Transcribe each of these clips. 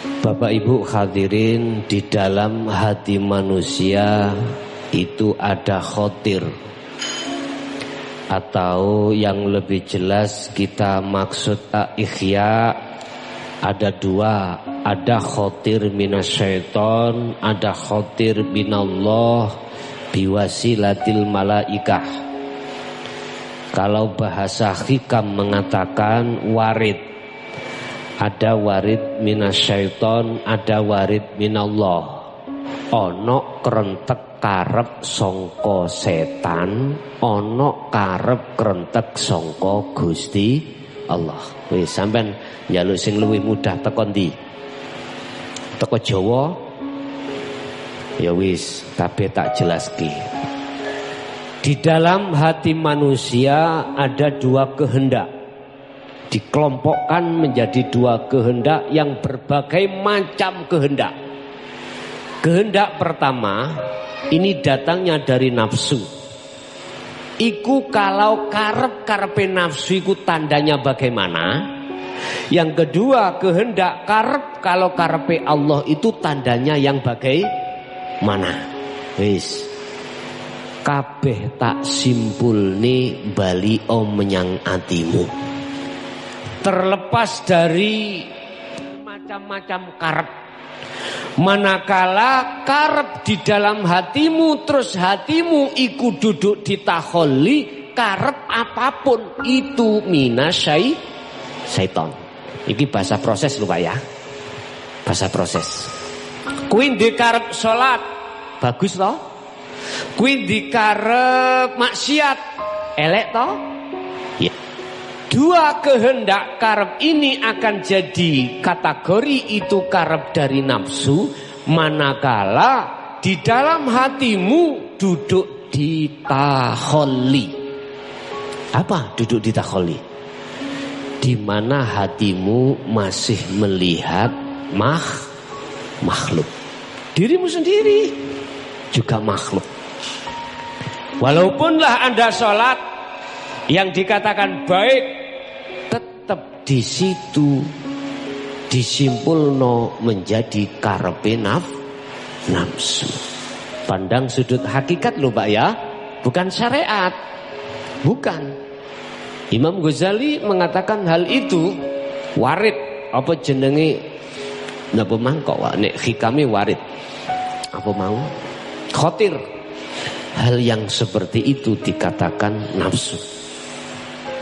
Bapak Ibu hadirin, di dalam hati manusia itu ada khotir, atau yang lebih jelas kita maksud ikhya, ada dua, ada khotir minasyaiton, ada khotir minallah biwasilatil malaikah. Kalau bahasa hikam mengatakan warid, ada warid minasyaiton, ada warid minallah. Ono kerentek karep sangka setan, ono karep kerentek sangka Gusti Allah. Wis sampean njaluk sing luwih mudah teko ndi? Teko Jawa. Ya wis, kabeh tak jelaski. Di dalam hati manusia ada dua kehendak. Dikelompokkan menjadi dua kehendak yang berbagai macam kehendak. Kehendak pertama ini datangnya dari nafsu. Iku kalau karep-karepe nafsu iku tandanya bagaimana? Yang kedua kehendak karep kalau karepe Allah itu tandanya yang bagaimana? Wis. Kabeh tak simpulne bali menyang atimu. Terlepas dari macam-macam karep. Manakala karep di dalam hatimu, terus hatimu ikut duduk di takholli, karep apapun itu syaiton. Ini bahasa proses lho Pak ya. Bahasa proses. Kuwi ndek karep salat, bagus toh? Kuwi ndek karep maksiat, elek toh? Ya. Dua kehendak karep ini akan jadi kategori itu karep dari nafsu, manakala di dalam hatimu duduk di takholli. Apa duduk di takholli? Di mana hatimu masih melihat makhluk. Dirimu sendiri juga makhluk. Walaupunlah Anda sholat yang dikatakan baik, di situ disimpulno menjadi karepe nafsu. Pandang sudut hakikat lho Pak ya, bukan syariat. Bukan. Imam Ghazali mengatakan hal itu warid, apa jenenge napa mangkok wae nek hikame warid. Apa mau? Khotir. Hal yang seperti itu dikatakan nafsu.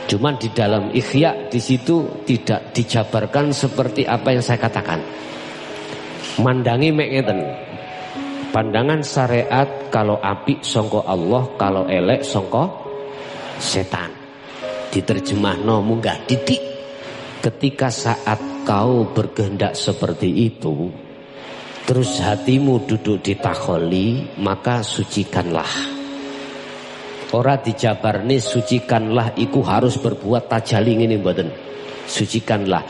Cuman di dalam ikhya di situ tidak dijabarkan seperti apa yang saya katakan. Mandangi mek ngeten. Pandangan syariat kalau apik sangka Allah, kalau elek sangka setan. Diterjemahno munggah titik. Ketika saat kau berkehendak seperti itu, terus hatimu duduk di takholli, maka sucikanlah. Ora dijabarne sucikanlah iku harus berbuat tajalli ngene mboten. Sucikanlah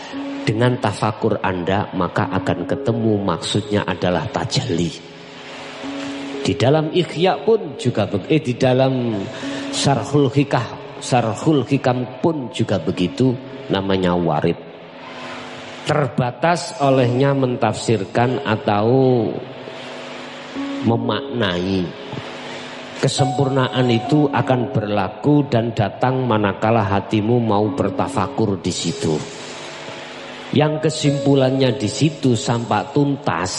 dengan tafakur Anda, maka akan ketemu maksudnya adalah tajalli. Di dalam ikhya pun juga di dalam syarhul hikam pun juga begitu, namanya warid. Terbatas olehnya mentafsirkan atau memaknai. Kesempurnaan itu akan berlaku dan datang manakala hatimu mau bertafakur di situ. Yang kesimpulannya di situ sampai tuntas.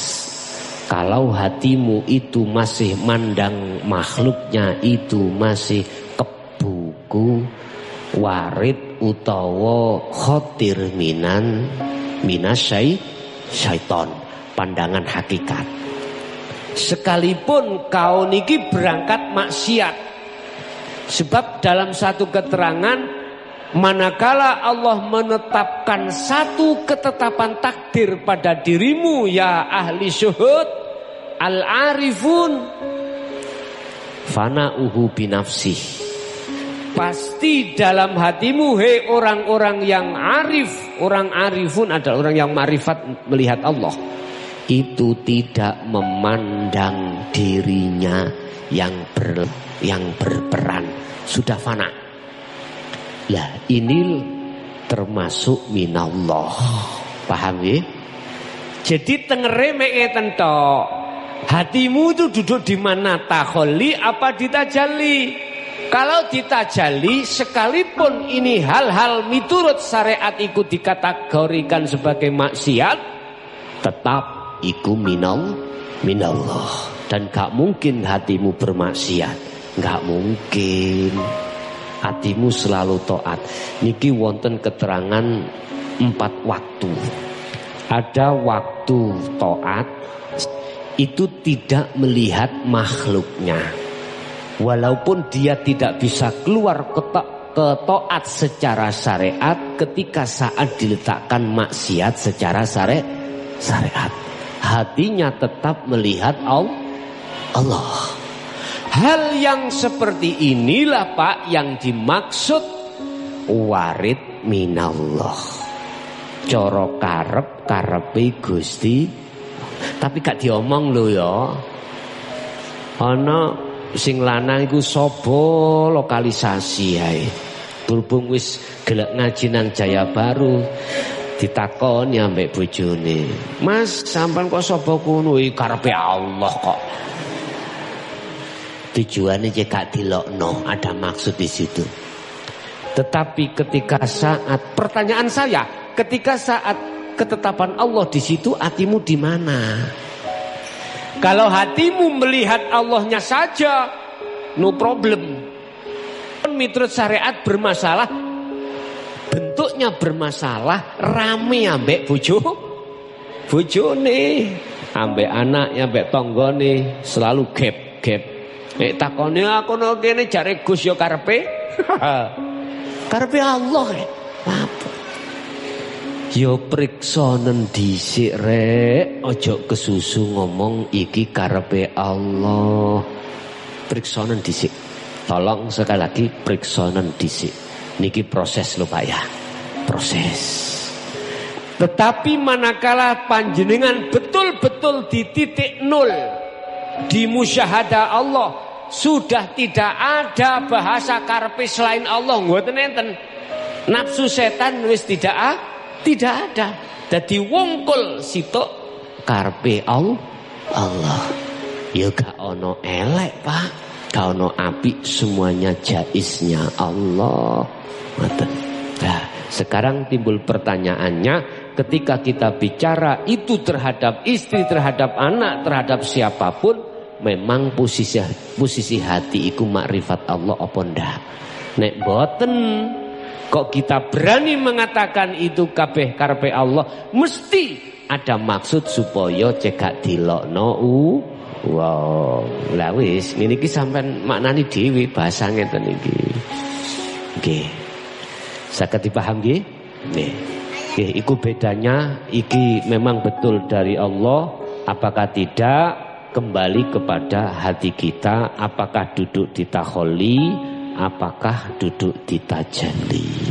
Kalau hatimu itu masih mandang makhluknya itu masih kebuku, warid utawa khotir syaiton, pandangan hakikat. Sekalipun kau niki berangkat maksiat, sebab dalam satu keterangan manakala Allah menetapkan satu ketetapan takdir pada dirimu ya ahli syuhud al-arifun fana'uhu binafsih, pasti dalam hatimu hei orang-orang yang arif, orang arifun adalah orang yang ma'rifat melihat Allah, itu tidak memandang dirinya yang berperan, sudah fana. Lah ini termasuk minallah. Paham ya? Jadi tengere mek ngeten tok. Hatimu itu duduk di mana, taholli apa ditajalli? Kalau ditajalli, sekalipun ini hal-hal miturut syariat iku dikategorikan sebagai maksiat, tetap iku minallah. Dan gak mungkin hatimu bermaksiat, gak mungkin. Hatimu selalu taat. Niki wonten keterangan 4 waktu. Ada waktu taat itu tidak melihat makhluknya. Walaupun dia tidak bisa keluar ke taat secara syariat, ketika saat diletakkan maksiat secara syariat, hatinya tetap melihat Allah. Hal yang seperti inilah Pak yang dimaksud warid minallah. Coro karepe Gusti, tapi gak diomong lho ya. Ana sing lanang iku sapa lokalisasi ae. Berhubung wis gelek ngaji nang Jaya Baru, ditakoni ambek bojone, "Mas, sampean kok sapa kuno?" Karepe Allah kok. Tujuannya gak dilokno, ada maksud di situ. Tetapi ketika saat pertanyaan saya, ketika saat ketetapan Allah di situ, hatimu di mana? Kalau hatimu melihat Allahnya saja, no problem. Miturut syariat bermasalah, bentuknya bermasalah, rame ambek bojone, ambek anaknya, ambek tonggone, selalu gap. Takone aku no kene jare Gus yo karepe. Karepe Allah. Apa? Yo priksa dhisik rek, ojo kesusu ngomong iki karepe Allah. Priksa dhisik. Tolong sekali lagi priksa dhisik. Niki proses lho Pak ya. Proses. Tetapi manakala panjenengan betul-betul di titik nol, di musyahadah Allah, sudah tidak ada bahasa karepe selain Allah, mboten enten. Nafsu setan wis tidak ada. Dadi wongkul sitok karepe Allah. Ya gak ono elek Pak, gak ono apik, semuanya jaiznya Allah. Nah, sekarang timbul pertanyaannya, ketika kita bicara itu terhadap istri, terhadap anak, terhadap siapapun, memang posisi hati iku makrifat Allah apa ndak? Nek boten, kok kita berani mengatakan itu kabeh karepe Allah, mesti ada maksud supaya cekak dilokno. Wow, lah wis niki sampean maknani dhewe bahasa ngeten iki. Nggih. Saged dipaham nggih? Nggih. Nggih, iku bedanya, iki memang betul dari Allah, apakah tidak? Kembali kepada hati kita, apakah duduk di taholli, apakah duduk di tajalli.